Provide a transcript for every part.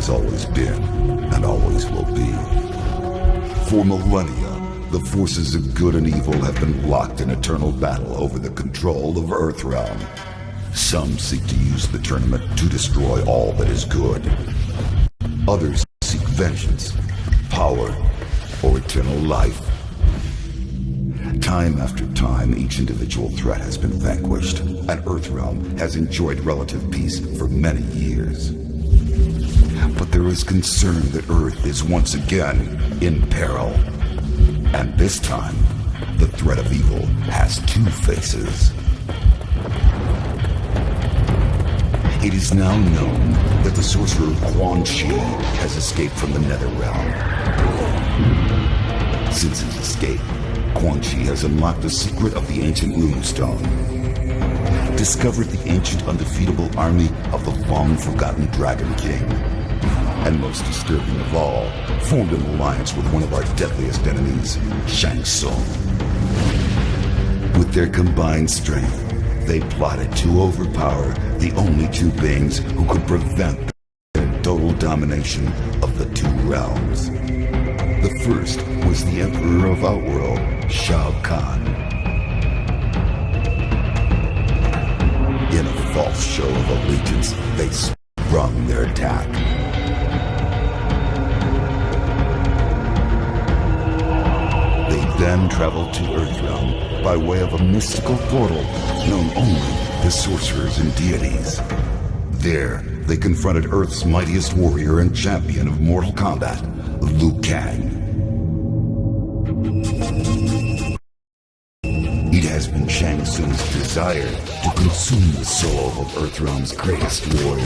has always been and always will be. For millennia, the forces of good and evil have been locked in eternal battle over the control of Earthrealm. Some seek to use the tournament to destroy all that is good. Others seek vengeance, power, or eternal life. Time after time, each individual threat has been vanquished, and Earthrealm has enjoyed relative peace for many years. But there is concern that Earth is once again in peril. And this time, the threat of evil has two faces. It is now known that the sorcerer Quan Chi has escaped from the Netherrealm. Since his escape, Quan Chi has unlocked the secret of the ancient runestone, discovered the ancient undefeatable army of the long-forgotten Dragon King, and most disturbing of all, formed an alliance with one of our deadliest enemies, Shang Tsung. With their combined strength, they plotted to overpower the only two beings who could prevent the total domination of the two realms. The first was the Emperor of Outworld, Shao Kahn. In a false show of allegiance, they sprung their attack. They then traveled to Earthrealm by way of a mystical portal known only to sorcerers and deities. There, they confronted Earth's mightiest warrior and champion of Mortal Kombat, Liu Kang. It has been Shang Tsung's desire to consume the soul of Earthrealm's greatest warrior.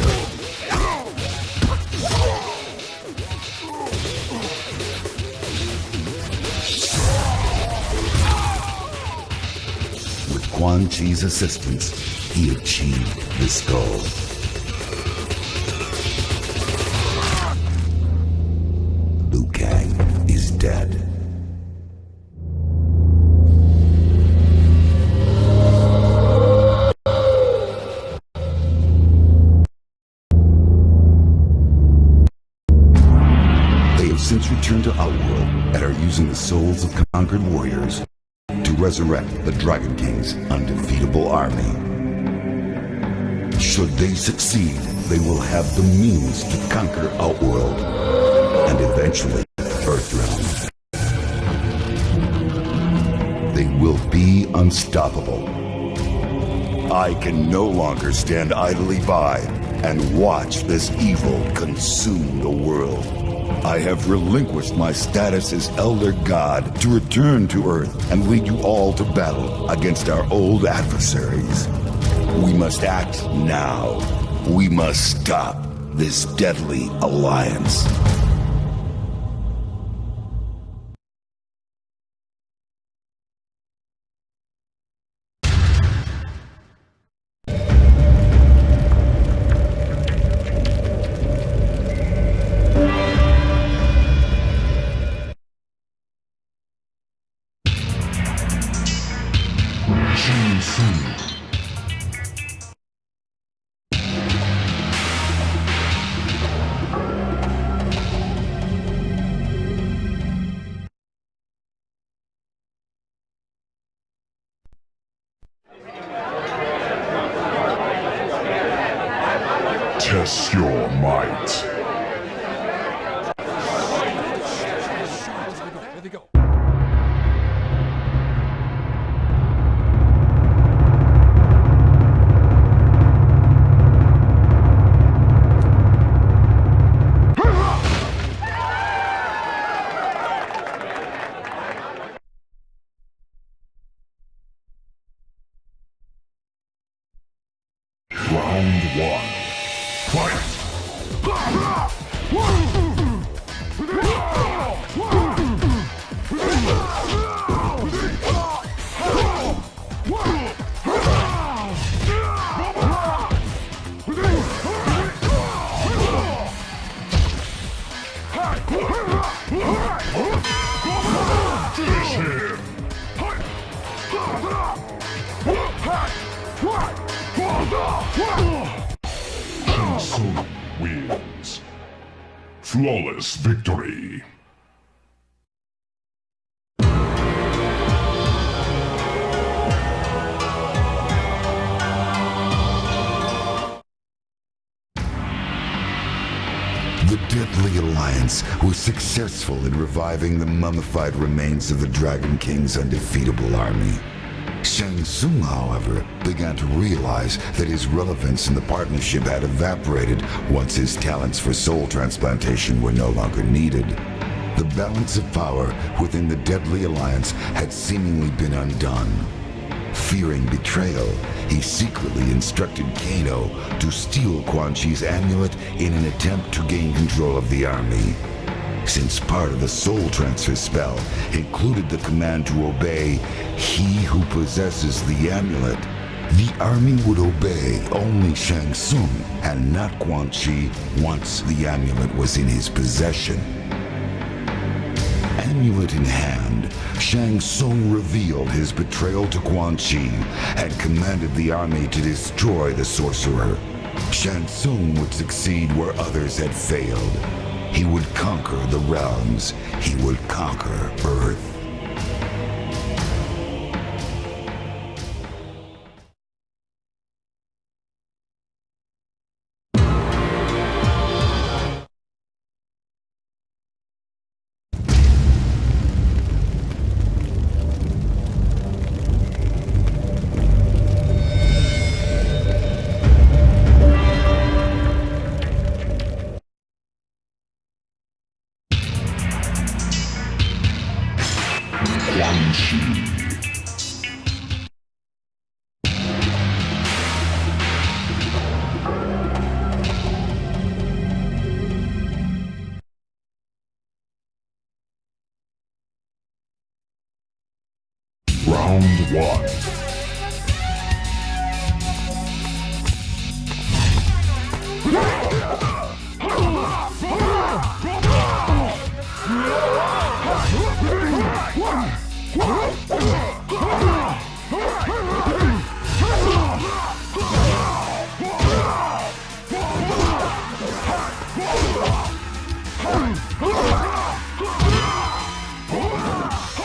With Quan Chi's assistance, he achieved this goal. Liu Kang is dead. Since returned to Outworld and are using the souls of conquered warriors to resurrect the Dragon King's undefeatable army. Should they succeed, they will have the means to conquer Outworld and eventually Earthrealm. They will be unstoppable. I can no longer stand idly by and watch this evil consume the world. I have relinquished my status as Elder God to return to Earth and lead you all to battle against our old adversaries. We must act now. We must stop this deadly alliance. Test your might. There they go. Round one. Fight! Finish him! Shang Tsung wins. Flawless victory. The Deadly Alliance was successful in reviving the mummified remains of the Dragon King's undefeatable army. Shang Tsung, however, began to realize that his relevance in the partnership had evaporated once his talents for soul transplantation were no longer needed. The balance of power within the Deadly Alliance had seemingly been undone. Fearing betrayal, he secretly instructed Kano to steal Quan Chi's amulet in an attempt to gain control of the army. Since part of the soul transfer spell included the command to obey he who possesses the amulet, the army would obey only Shang Tsung and not Quan Chi once the amulet was in his possession. Amulet in hand, Shang Tsung revealed his betrayal to Quan Chi and commanded the army to destroy the sorcerer. Shang Tsung would succeed where others had failed. He would conquer the realms. He would conquer Earth. Quan Chi. Round 1.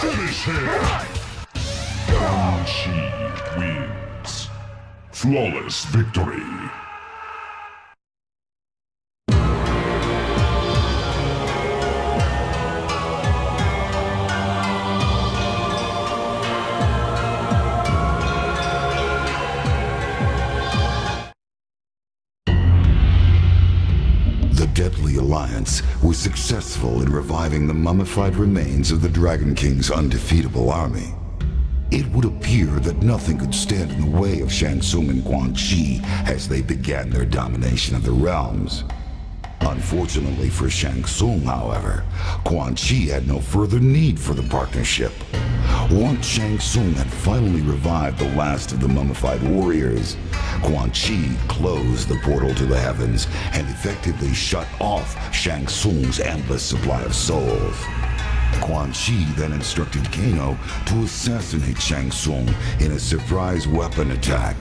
Finish him! Quan Chi wins. Flawless victory. The Deadly Alliance was successful in reviving the mummified remains of the Dragon King's undefeatable army. It would appear that nothing could stand in the way of Shang Tsung and Quan Chi as they began their domination of the realms. Unfortunately for Shang Tsung, however, Quan Chi had no further need for the partnership. Once Shang Tsung had finally revived the last of the mummified warriors, Quan Chi closed the portal to the heavens and effectively shut off Shang Tsung's endless supply of souls. Quan Chi then instructed Kano to assassinate Shang Tsung in a surprise weapon attack.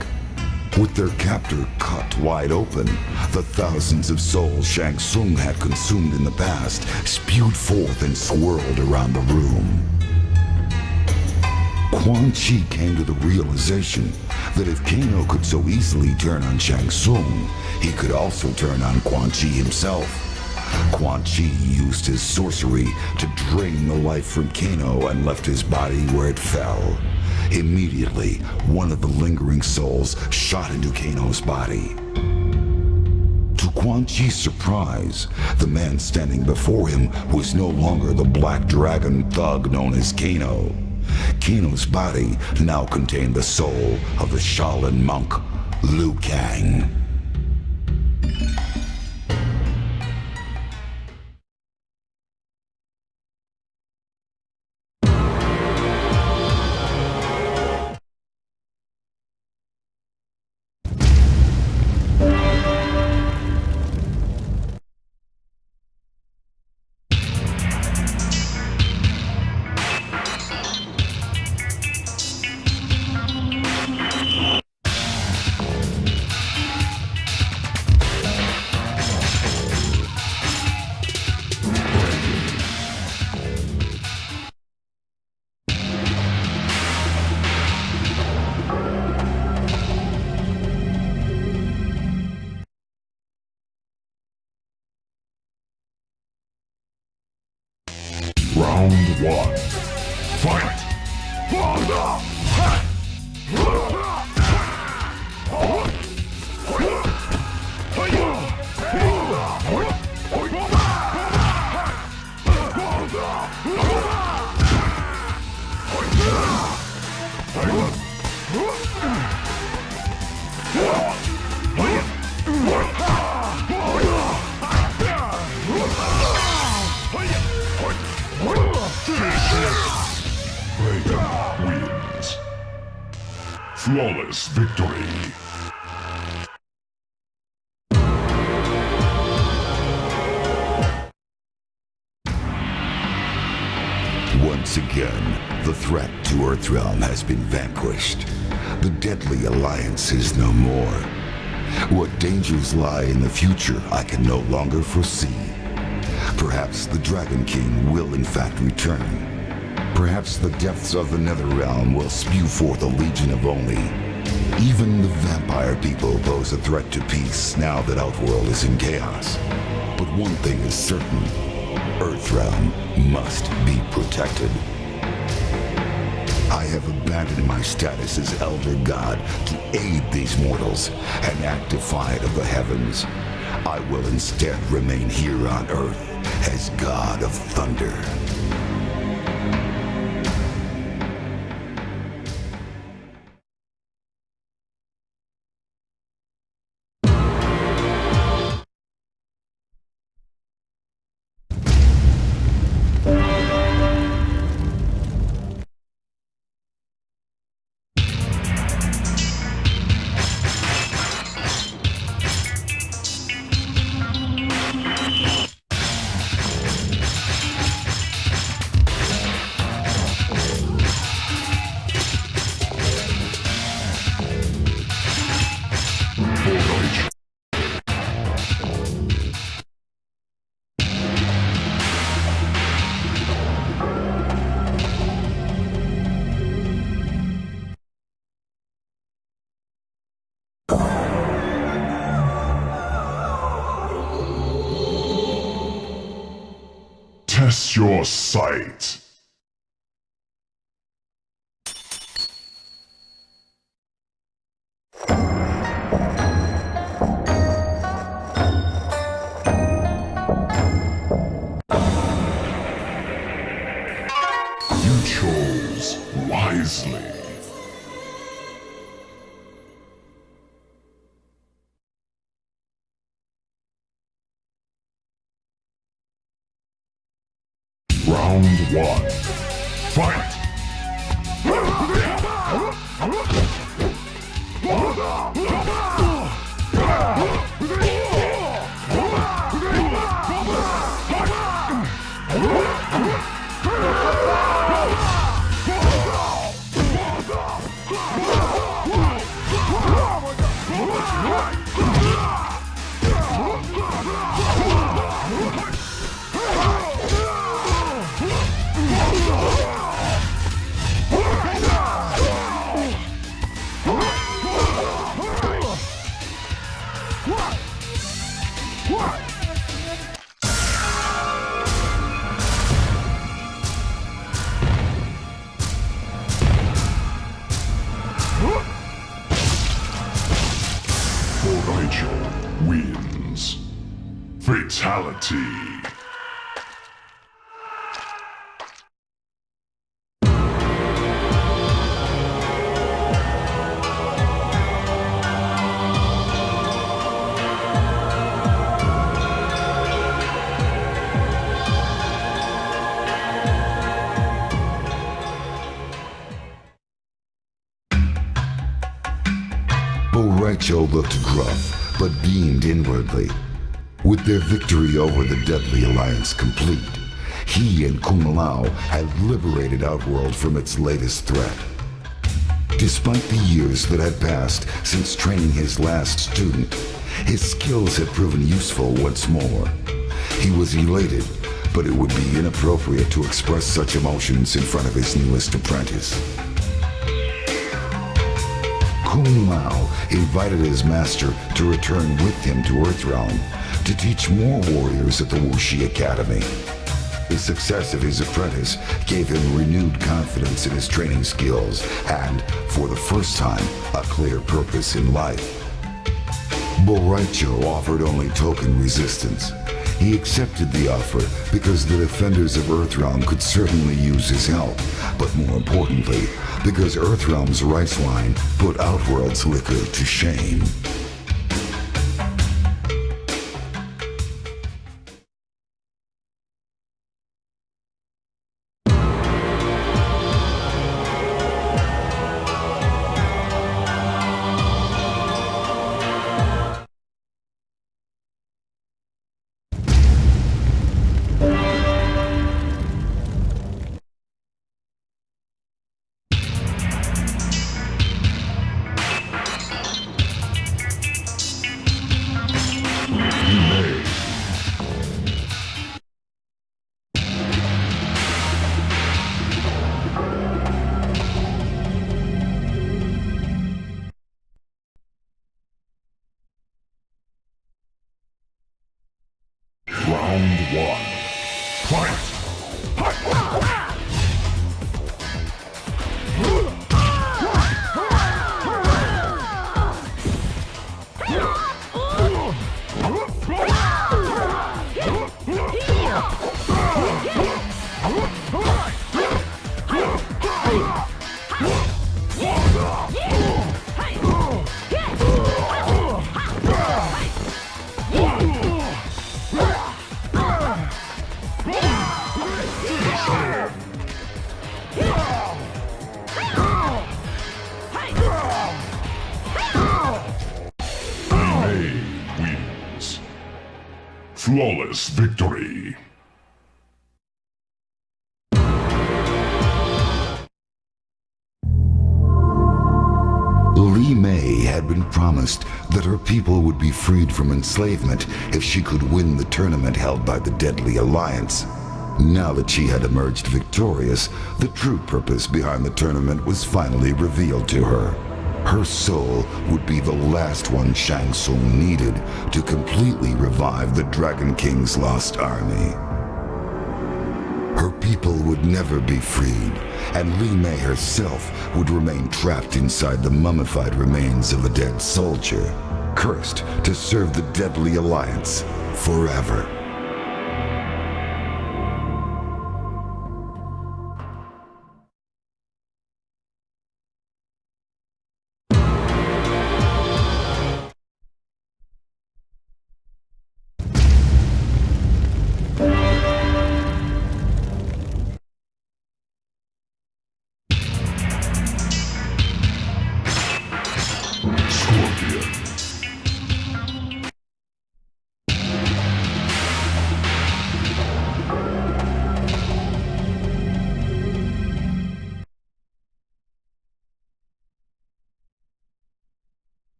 With their captor cut wide open, the thousands of souls Shang Tsung had consumed in the past spewed forth and swirled around the room. Quan Chi came to the realization that if Kano could so easily turn on Shang Tsung, he could also turn on Quan Chi himself. Quan Chi used his sorcery to drain the life from Kano and left his body where it fell. Immediately, one of the lingering souls shot into Kano's body. To Quan Chi's surprise, the man standing before him was no longer the black dragon thug known as Kano. Kano's body now contained the soul of the Shaolin monk, Liu Kang. Round one. Fight! Raiden wins. Flawless victory. Once again, the threat to Earthrealm has been vanquished. The deadly alliance is no more. What dangers lie in the future I can no longer foresee. Perhaps the Dragon King will in fact return. Perhaps the depths of the Netherrealm will spew forth a legion of Oni. Even the vampire people pose a threat to peace now that Outworld is in chaos. But one thing is certain. Earthrealm must be protected. I have abandoned my status as Elder God to aid these mortals and act defiant of the heavens. I will instead remain here on Earth as God of Thunder. Test your sight. You chose wisely. Round one. Fight! Rachel wins. Fatality. Raicho looked gruff, but beamed inwardly. With their victory over the deadly alliance complete, he and Kumalao had liberated Outworld from its latest threat. Despite the years that had passed since training his last student, his skills had proven useful once more. He was elated, but it would be inappropriate to express such emotions in front of his newest apprentice. Kung Lao invited his master to return with him to Earthrealm to teach more warriors at the Wuxi Academy. The success of his apprentice gave him renewed confidence in his training skills and, for the first time, a clear purpose in life. Boraicho offered only token resistance. He accepted the offer because the defenders of Earthrealm could certainly use his help, but more importantly, because Earthrealm's rice wine put Outworld's liquor to shame. Round one. Fight! Wins. Flawless victory. Li Mei had been promised that her people would be freed from enslavement if she could win the tournament held by the Deadly Alliance. Now that she had emerged victorious, the true purpose behind the tournament was finally revealed to her. Her soul would be the last one Shang Tsung needed to completely revive the Dragon King's lost army. Her people would never be freed, and Li Mei herself would remain trapped inside the mummified remains of a dead soldier, cursed to serve the Deadly Alliance forever.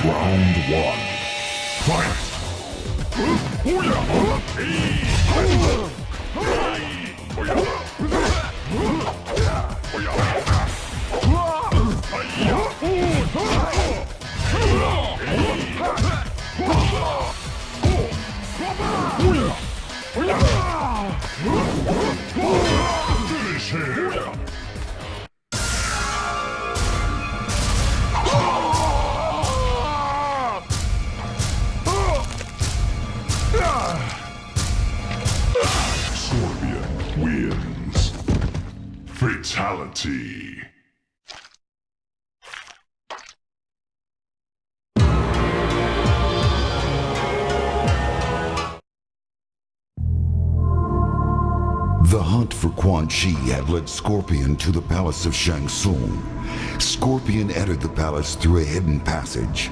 Round one. Fight! Finish him! Scorpion wins. Fatality. The hunt for Quan Chi had led Scorpion to the palace of Shang Tsung. Scorpion entered the palace through a hidden passage.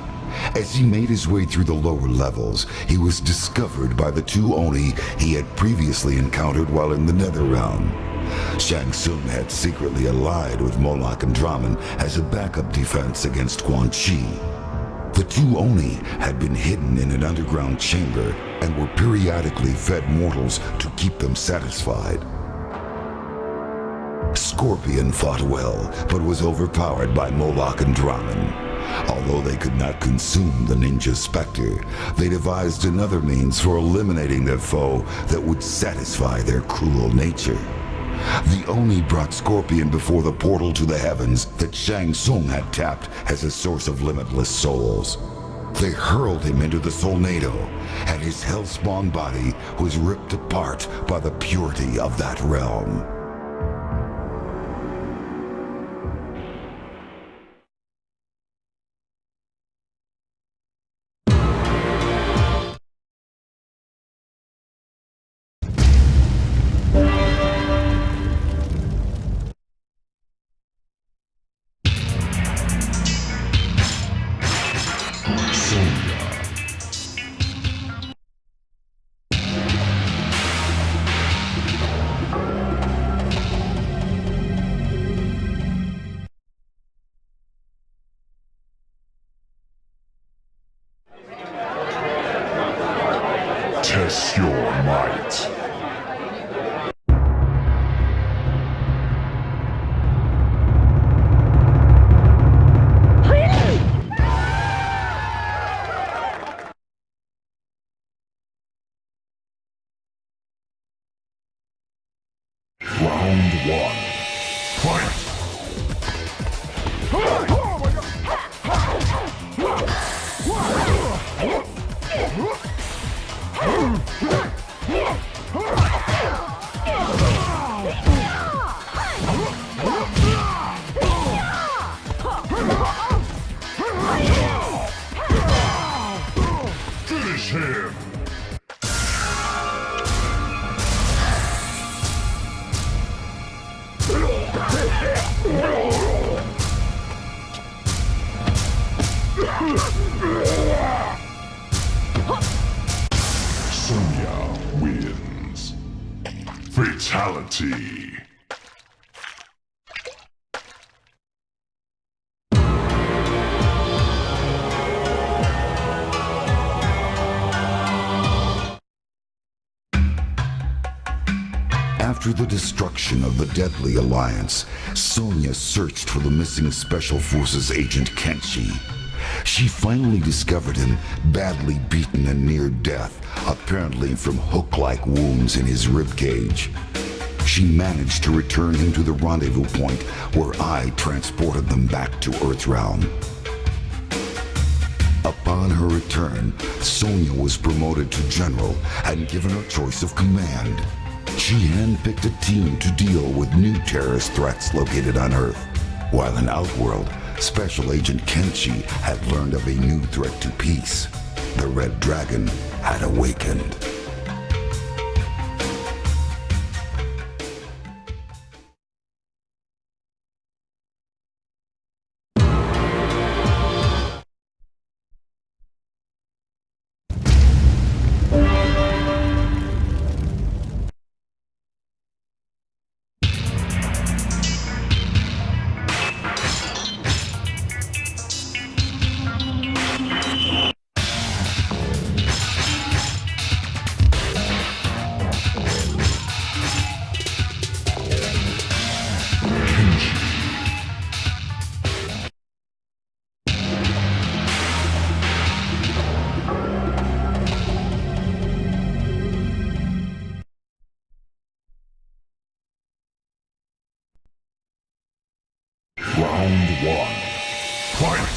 As he made his way through the lower levels, he was discovered by the two Oni he had previously encountered while in the Netherrealm. Shang Tsung had secretly allied with Moloch and Draman as a backup defense against Quan Chi. The two Oni had been hidden in an underground chamber and were periodically fed mortals to keep them satisfied. Scorpion fought well, but was overpowered by Moloch and Draman. Although they could not consume the ninja specter, they devised another means for eliminating their foe that would satisfy their cruel nature. The Oni brought Scorpion before the portal to the heavens that Shang Tsung had tapped as a source of limitless souls. They hurled him into the Solnado, and his hellspawn body was ripped apart by the purity of that realm. Test your might. Round one. Fight! Finish him! Sonya wins. Fatality. After the destruction of the Deadly Alliance, Sonya searched for the missing Special Forces agent Kenshi. She finally discovered him, badly beaten and near death, apparently from hook-like wounds in his ribcage. She managed to return him to the rendezvous point where I transported them back to Earthrealm. Upon her return, Sonya was promoted to General and given a choice of command. She handpicked a team to deal with new terrorist threats located on Earth, while in Outworld, Special Agent Kenshi had learned of a new threat to peace. The Red Dragon had awakened. Round one. Fight!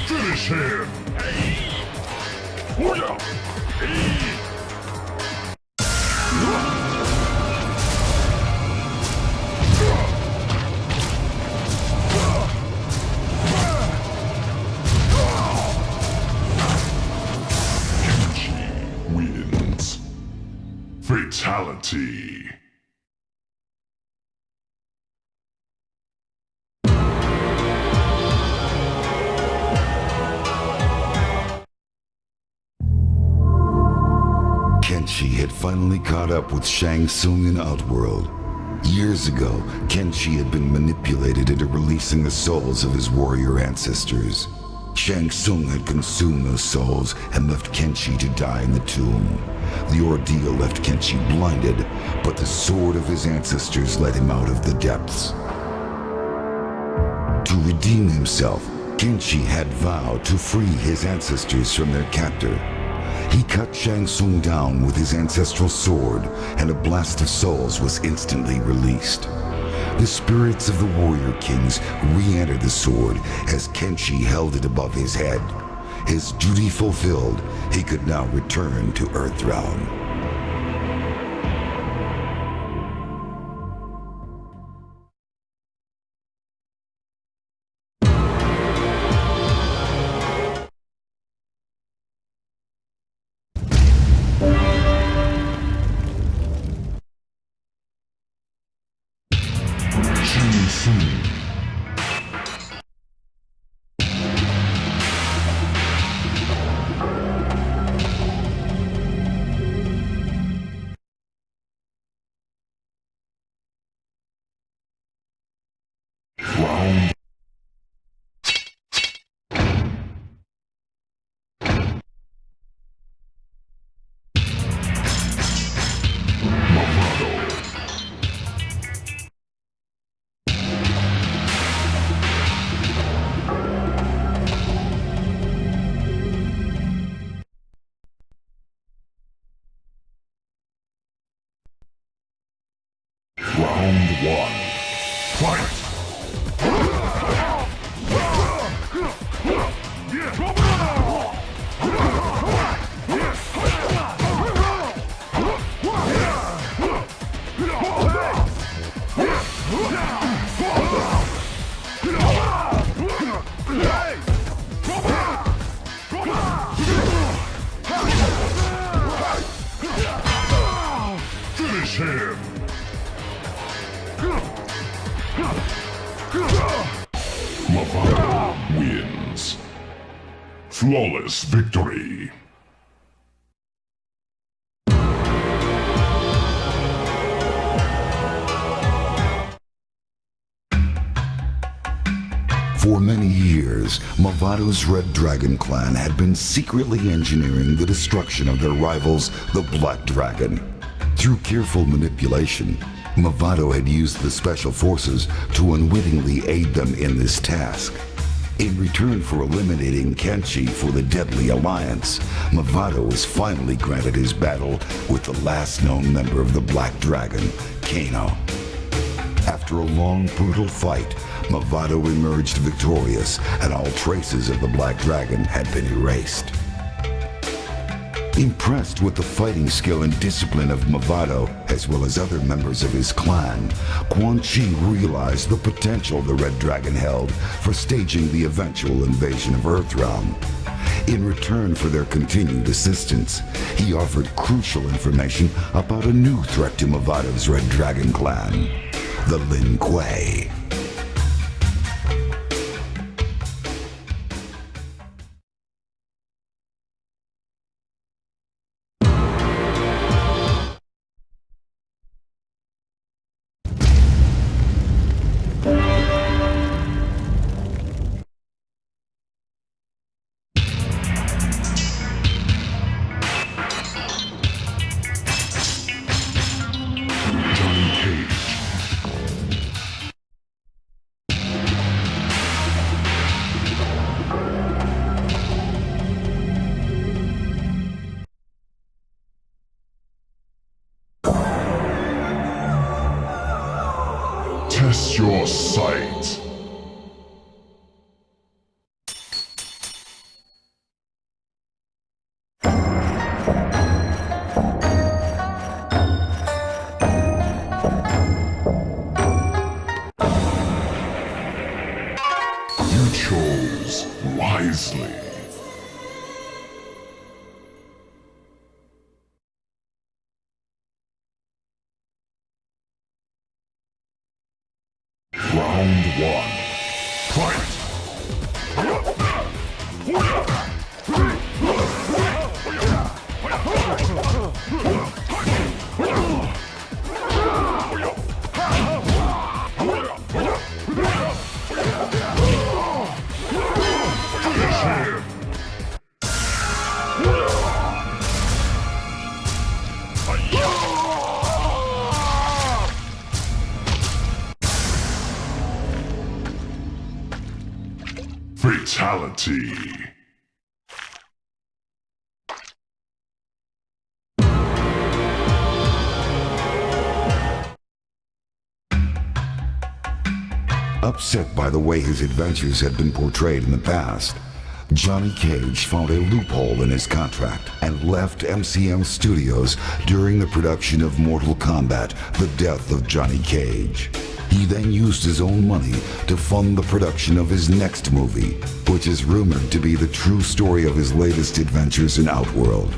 Finish him! Kenshi wins. Fatality. had finally caught up with Shang Tsung in Outworld. Years ago, Kenshi had been manipulated into releasing the souls of his warrior ancestors. Shang Tsung had consumed those souls and left Kenshi to die in the tomb. The ordeal left Kenshi blinded, but the sword of his ancestors led him out of the depths. To redeem himself, Kenshi had vowed to free his ancestors from their captor. He cut Shang Tsung down with his ancestral sword, and a blast of souls was instantly released. The spirits of the warrior kings re-entered the sword as Kenshi held it above his head. His duty fulfilled, he could now return to Earthrealm. Round one. Fight! Finish him! Mavado wins. Flawless victory. For many years, Mavado's Red Dragon clan had been secretly engineering the destruction of their rivals, the Black Dragon. Through careful manipulation, Mavado had used the Special Forces to unwittingly aid them in this task. In return for eliminating Kenshi for the Deadly Alliance, Mavado was finally granted his battle with the last known member of the Black Dragon, Kano. After a long, brutal fight, Mavado emerged victorious, and all traces of the Black Dragon had been erased. Impressed with the fighting skill and discipline of Mavado, as well as other members of his clan, Quan Chi realized the potential the Red Dragon held for staging the eventual invasion of Earthrealm. In return for their continued assistance, he offered crucial information about a new threat to Mavado's Red Dragon clan, the Lin Kuei. Test your sight. You chose wisely. Round one. Fight! Fatality. Upset by the way his adventures had been portrayed in the past, Johnny Cage found a loophole in his contract and left MCM Studios during the production of Mortal Kombat: The Death of Johnny Cage. He then used his own money to fund the production of his next movie, which is rumored to be the true story of his latest adventures in Outworld.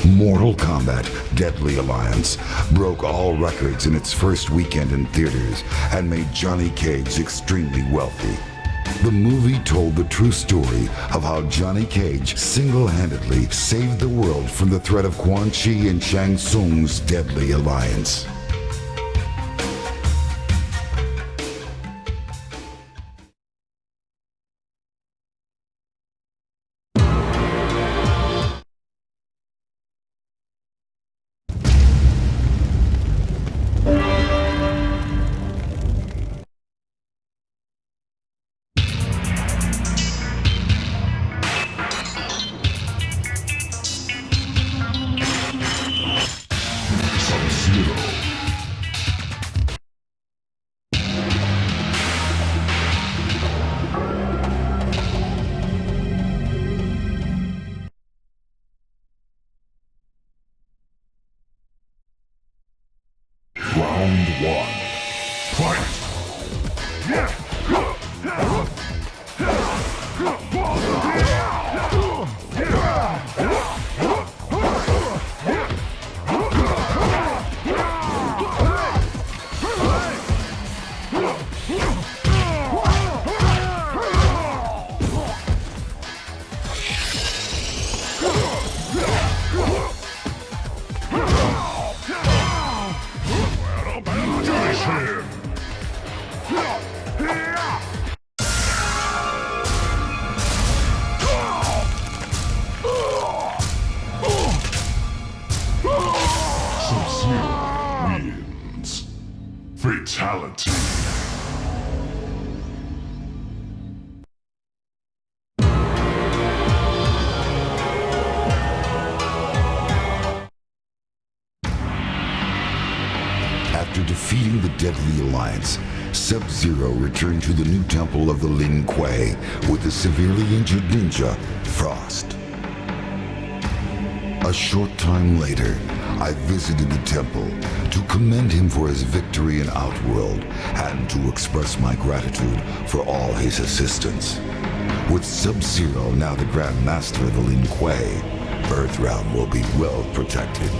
Mortal Kombat: Deadly Alliance broke all records in its first weekend in theaters and made Johnny Cage extremely wealthy. The movie told the true story of how Johnny Cage single-handedly saved the world from the threat of Quan Chi and Shang Tsung's Deadly Alliance. Round one. Fight! Sub-Zero wins. Fatality. After defeating the Deadly Alliance, Sub-Zero returned to the new temple of the Lin Kuei with the severely injured ninja, Frost. A short time later, I visited the temple to commend him for his victory in Outworld and to express my gratitude for all his assistance. With Sub-Zero now the Grand Master of the Lin Kuei, Earthrealm will be well protected.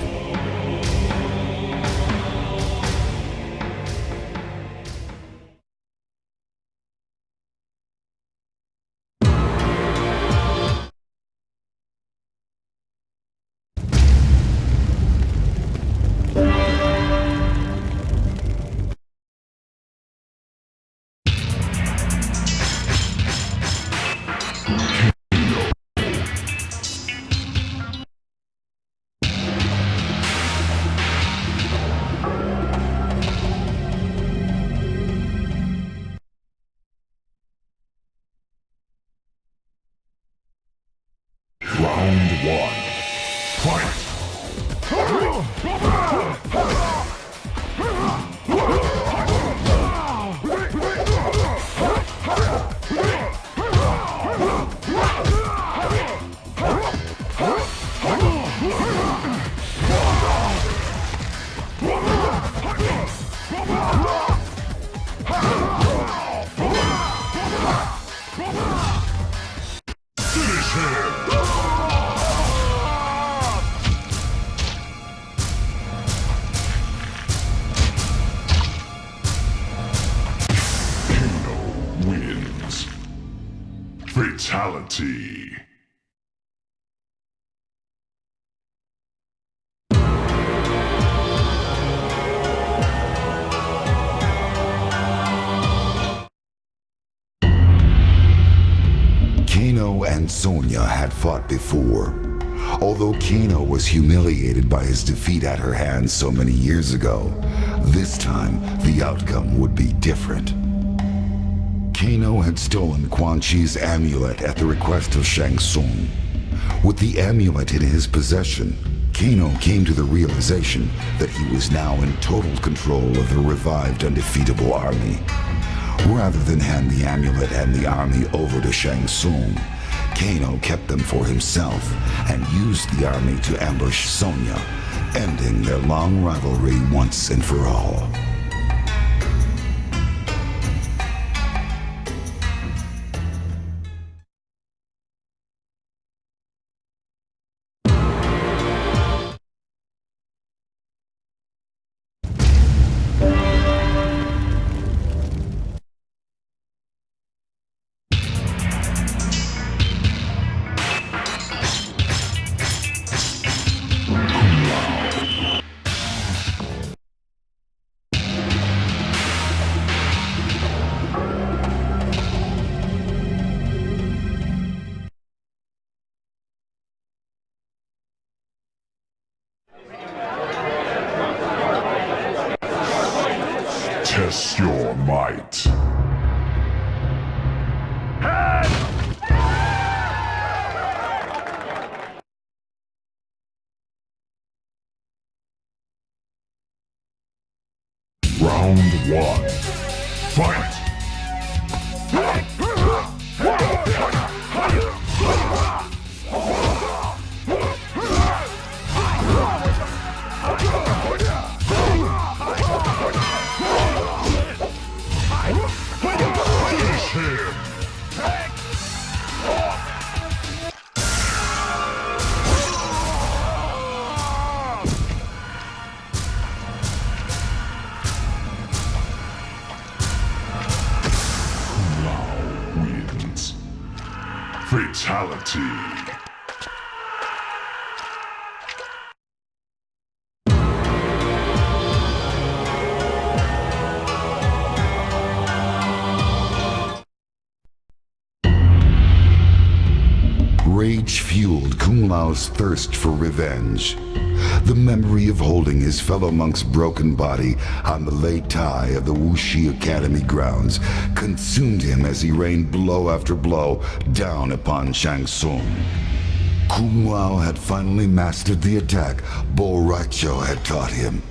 Round one. Fight! Finish him! Wins. Fatality. Kano and Sonya had fought before. Although Kano was humiliated by his defeat at her hands so many years ago, this time the outcome would be different. Kano had stolen Quan Chi's amulet at the request of Shang Tsung. With the amulet in his possession, Kano came to the realization that he was now in total control of the revived undefeatable army. Rather than hand the amulet and the army over to Shang Tsung, Kano kept them for himself and used the army to ambush Sonya, ending their long rivalry once and for all. Test your might. Round one. Fight! Fatality. Rage fueled Kung Lao's thirst for revenge. The memory of holding his fellow monk's broken body on the Lei Tai of the Wuxi Academy grounds consumed him as he rained blow after blow down upon Shang Tsung. Kung Lao had finally mastered the attack Bo Raicho had taught him.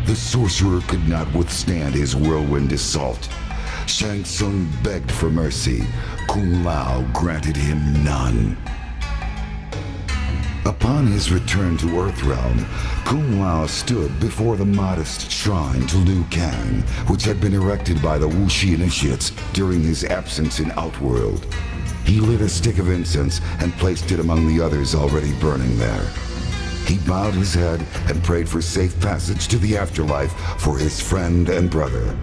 The sorcerer could not withstand his whirlwind assault. Shang Tsung begged for mercy. Kung Lao granted him none. Upon his return to Earthrealm, Kung Lao stood before the modest shrine to Liu Kang, which had been erected by the Wuxi initiates during his absence in Outworld. He lit a stick of incense and placed it among the others already burning there. He bowed his head and prayed for safe passage to the afterlife for his friend and brother.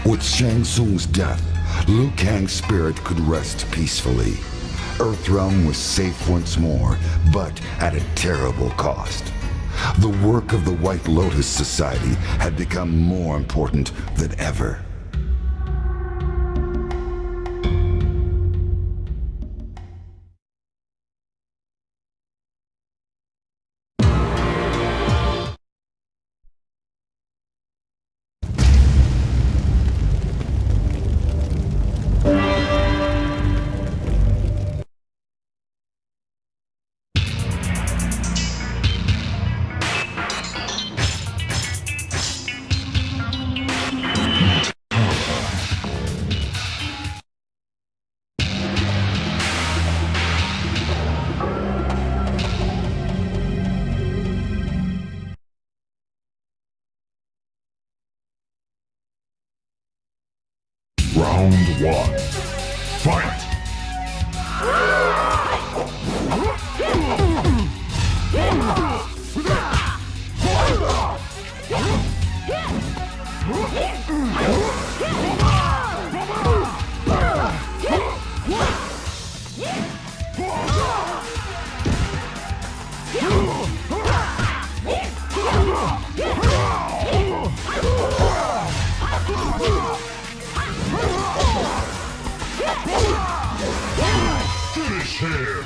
With Shang Tsung's death, Liu Kang's spirit could rest peacefully. Earthrealm was safe once more, but at a terrible cost. The work of the White Lotus Society had become more important than ever. Round one. Fight! Finish him!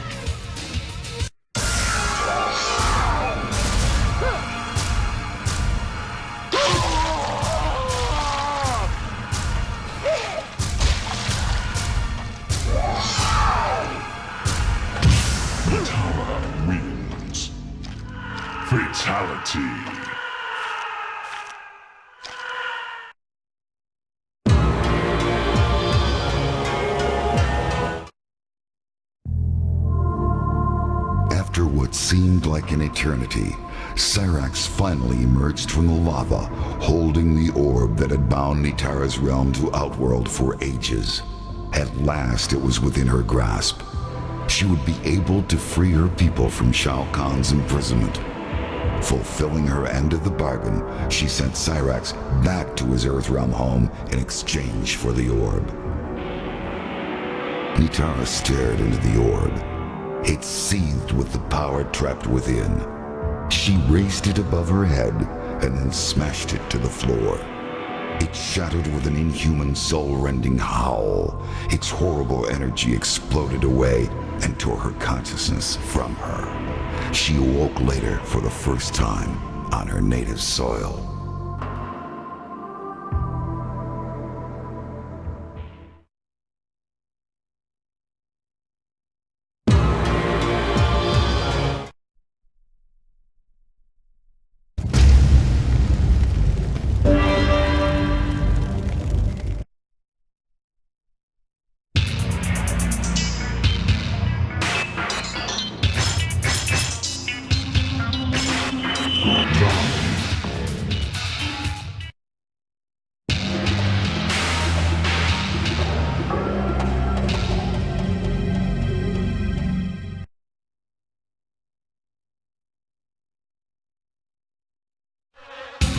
After what seemed like an eternity, Cyrax finally emerged from the lava, holding the orb that had bound Nitara's realm to Outworld for ages. At last it was within her grasp. She would be able to free her people from Shao Kahn's imprisonment. Fulfilling her end of the bargain, she sent Cyrax back to his Earthrealm home in exchange for the orb. Nitara stared into the orb. It seethed with the power trapped within. She raised it above her head and then smashed it to the floor. It shattered with an inhuman, soul-rending howl. Its horrible energy exploded away and tore her consciousness from her. She awoke later for the first time on her native soil.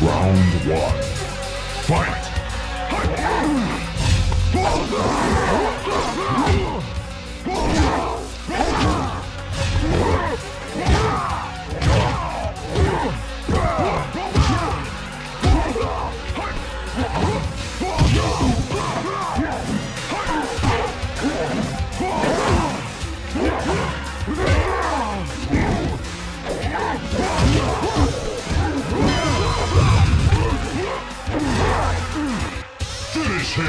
Round one. Fight! Finish him!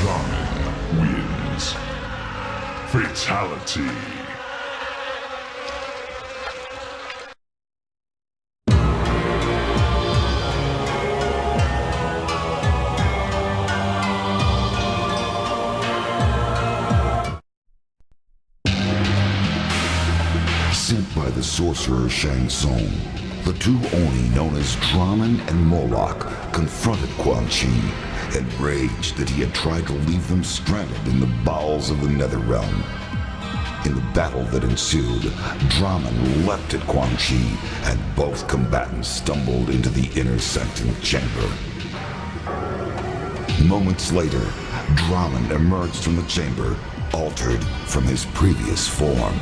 Ramen wins. Fatality. Sent by the sorcerer Shang Tsung, the two Oni known as Draman and Moloch confronted Quan Chi, enraged that he had tried to leave them stranded in the bowels of the Netherrealm. In the battle that ensued, Draman leapt at Quan Chi, and both combatants stumbled into the inner sanctum chamber. Moments later, Draman emerged from the chamber, altered from his previous form.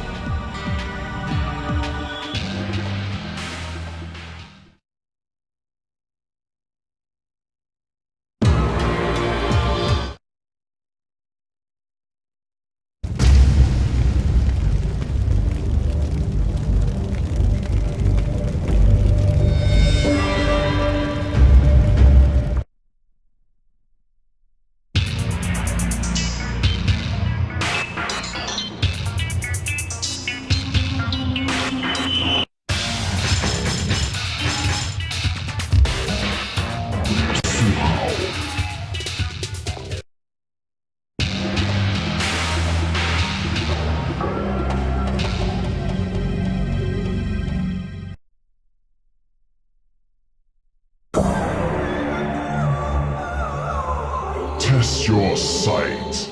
Test your sight.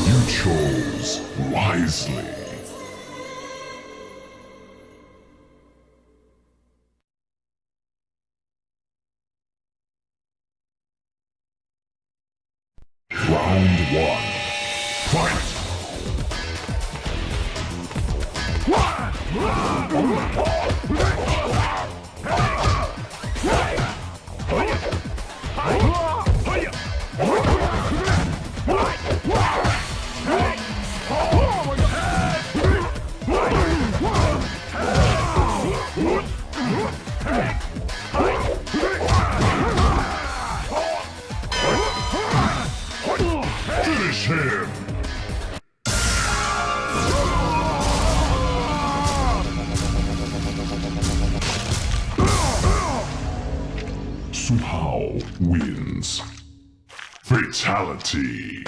You chose wisely. Round one. Fight! Finish him! Suhao wins. Fatality.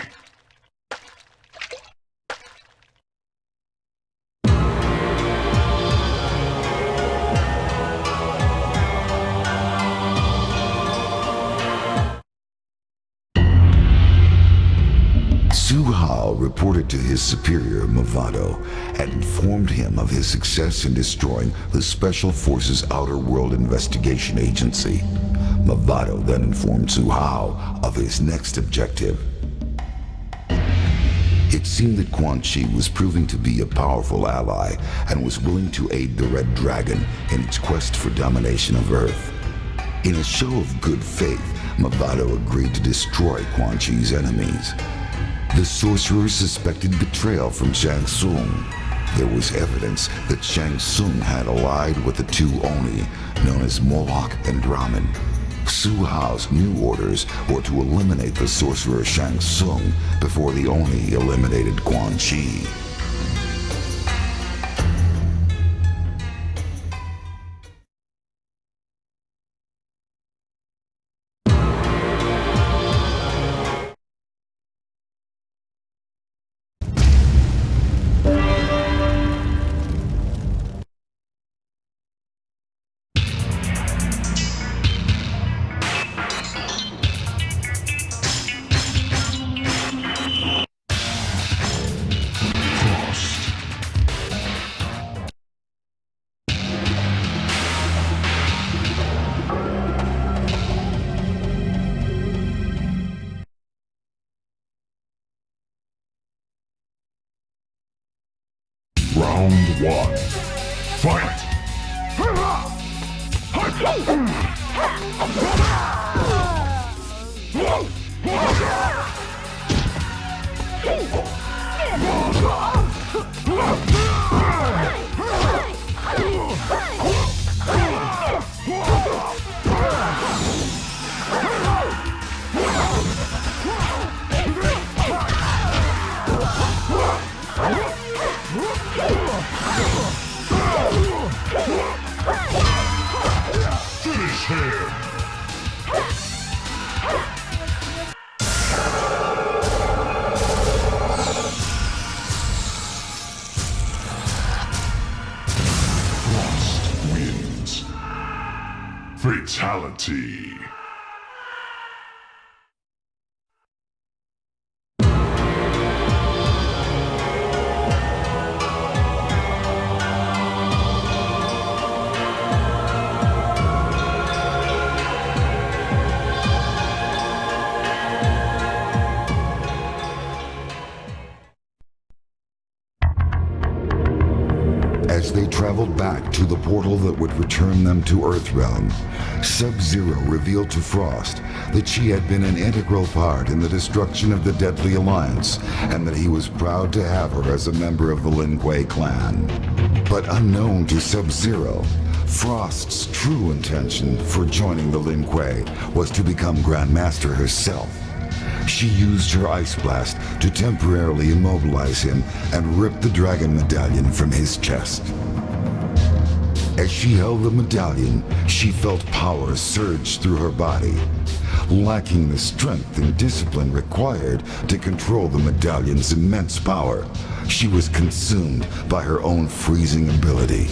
Su Hao reported to his superior, Movado, and informed him of his success in destroying the Special Forces Outer World Investigation Agency. Movado then informed Su Hao of his next objective. It seemed that Quan Chi was proving to be a powerful ally and was willing to aid the Red Dragon in its quest for domination of Earth. In a show of good faith, Movado agreed to destroy Quan Chi's enemies. The sorcerer suspected betrayal from Shang Tsung. There was evidence that Shang Tsung had allied with the two Oni, known as Moloch and Brahmin. Su Hao's new orders were to eliminate the sorcerer Shang Tsung before the Oni eliminated Quan Chi. Round one. Fight! Finish him! Frost wins. Fatality. As they traveled back to the portal that would return them to Earthrealm, Sub-Zero revealed to Frost that she had been an integral part in the destruction of the Deadly Alliance, and that he was proud to have her as a member of the Lin Kuei clan. But unknown to Sub-Zero, Frost's true intention for joining the Lin Kuei was to become Grandmaster herself. She used her Ice Blast to temporarily immobilize him and rip the Dragon Medallion from his chest. As she held the medallion, she felt power surge through her body. Lacking the strength and discipline required to control the medallion's immense power, she was consumed by her own freezing ability.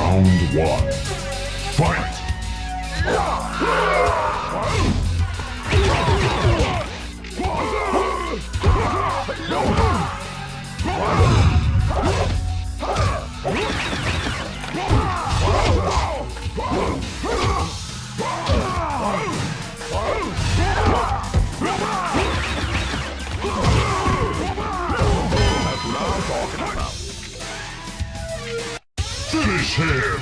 Round one. Fight! Finish him!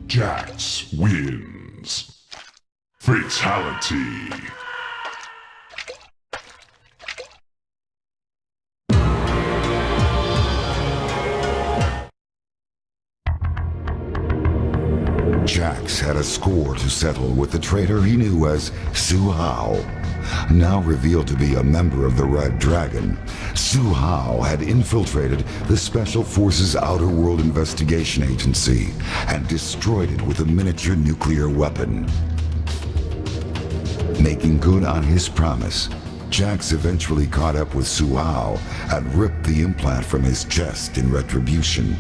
Jax wins. Fatality. Jax had a score to settle with the traitor he knew as Su Hao. Now revealed to be a member of the Red Dragon, Su Hao had infiltrated the Special Forces Outer World Investigation Agency and destroyed it with a miniature nuclear weapon. Making good on his promise, Jax eventually caught up with Su Hao and ripped the implant from his chest in retribution.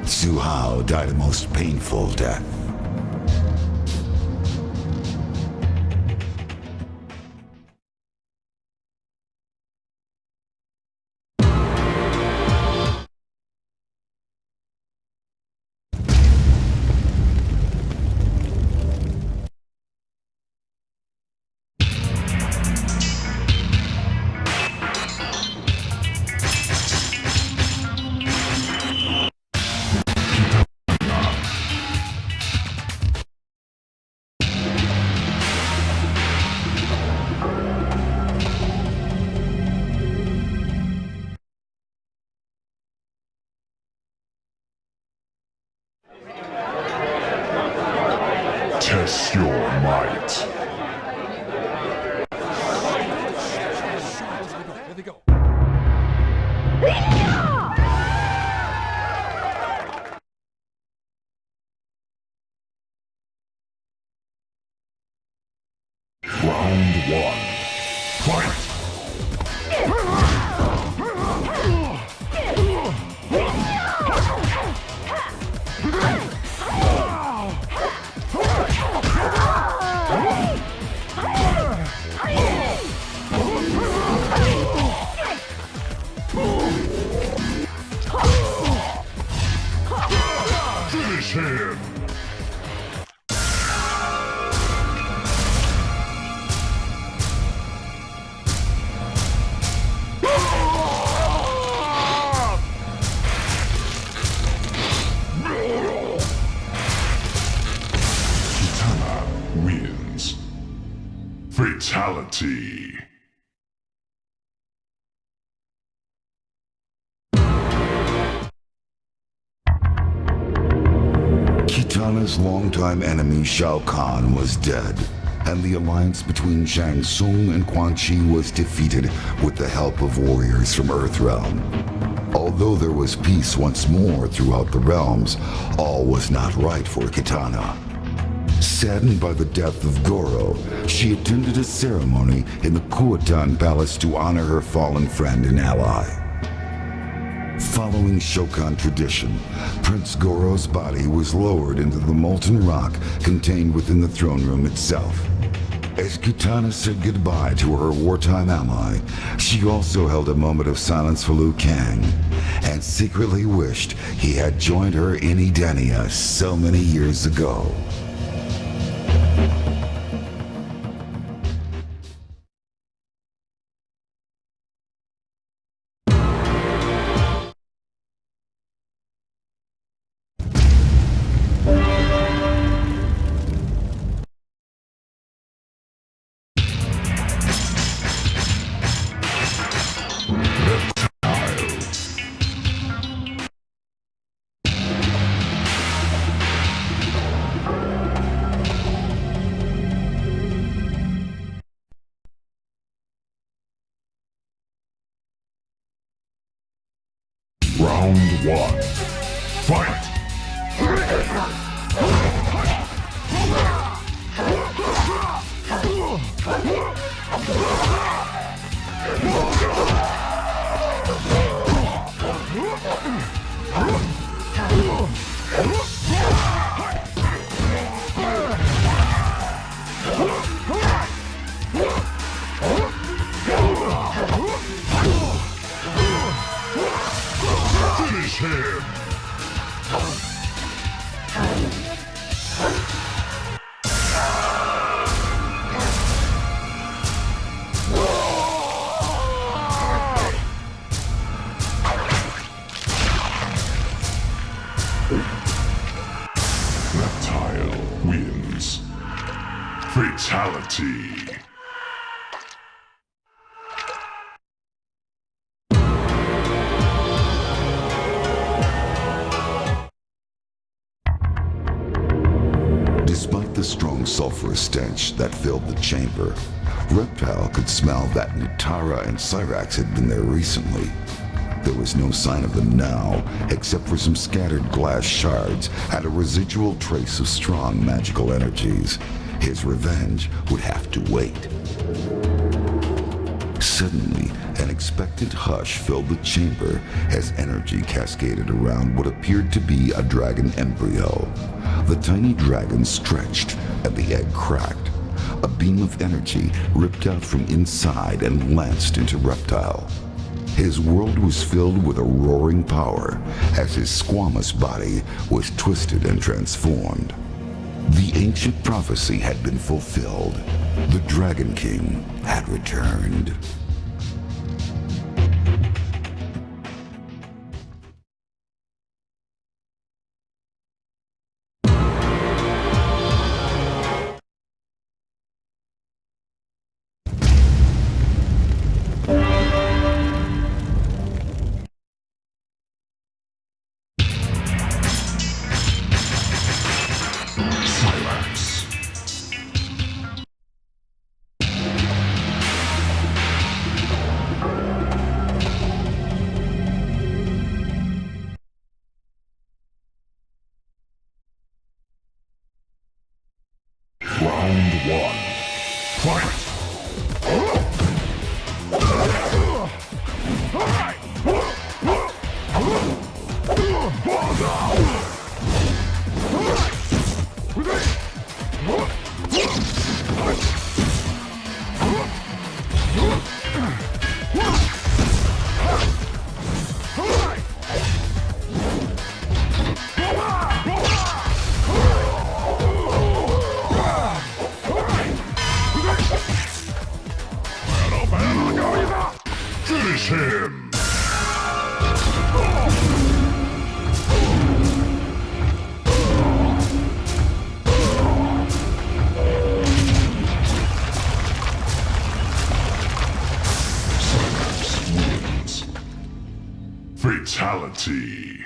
Su Hao died a most painful death. Test your might. There they go. Round one. Fight! Finish him! Kitana wins. Fatality. Kitana's longtime enemy Shao Kahn was dead, and the alliance between Shang Tsung and Quan Chi was defeated with the help of warriors from Earthrealm. Although there was peace once more throughout the realms, all was not right for Kitana. Saddened by the death of Goro, she attended a ceremony in the Kuotan Palace to honor her fallen friend and ally. Following Shokan tradition, Prince Goro's body was lowered into the molten rock contained within the throne room itself. As Kitana said goodbye to her wartime ally, she also held a moment of silence for Liu Kang, and secretly wished he had joined her in Edenia so many years ago. Round one. Fight! Finish him! Reptile wins. Fatality. Despite the strong sulfurous stench that filled the chamber, Reptile could smell that Nitara and Cyrax had been there recently. There was no sign of them now, except for some scattered glass shards and a residual trace of strong magical energies. His revenge would have to wait. Suddenly, an expectant hush filled the chamber as energy cascaded around what appeared to be a dragon embryo. The tiny dragon stretched, and the egg cracked. A beam of energy ripped out from inside and lanced into Reptile. His world was filled with a roaring power as his squamous body was twisted and transformed. The ancient prophecy had been fulfilled. The Dragon King had returned. Round one. Fight! Finish him! Cyrax wins. Fatality.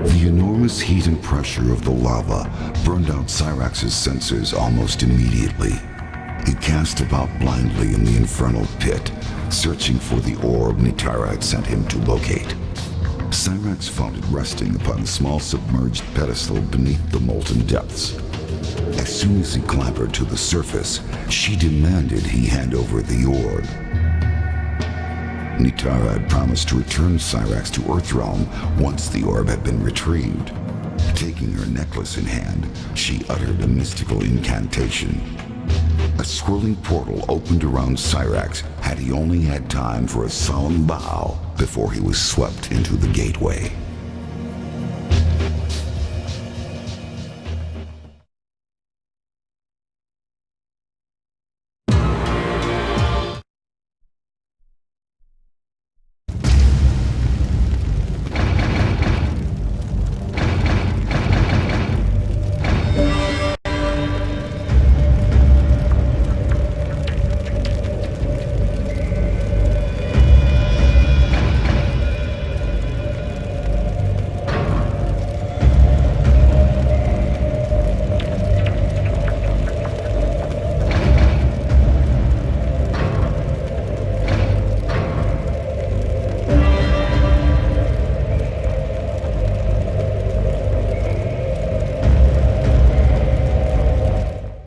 The enormous heat and pressure of the lava burned out Cyrax's senses almost immediately. He cast about blindly in the infernal pit, searching for the orb Nitara had sent him to locate. Cyrax found it resting upon a small submerged pedestal beneath the molten depths. As soon as he clambered to the surface, she demanded he hand over the orb. Nitara had promised to return Cyrax to Earthrealm once the orb had been retrieved. Taking her necklace in hand, she uttered a mystical incantation. A swirling portal opened around Cyrax had he only had time for a solemn bow before he was swept into the gateway.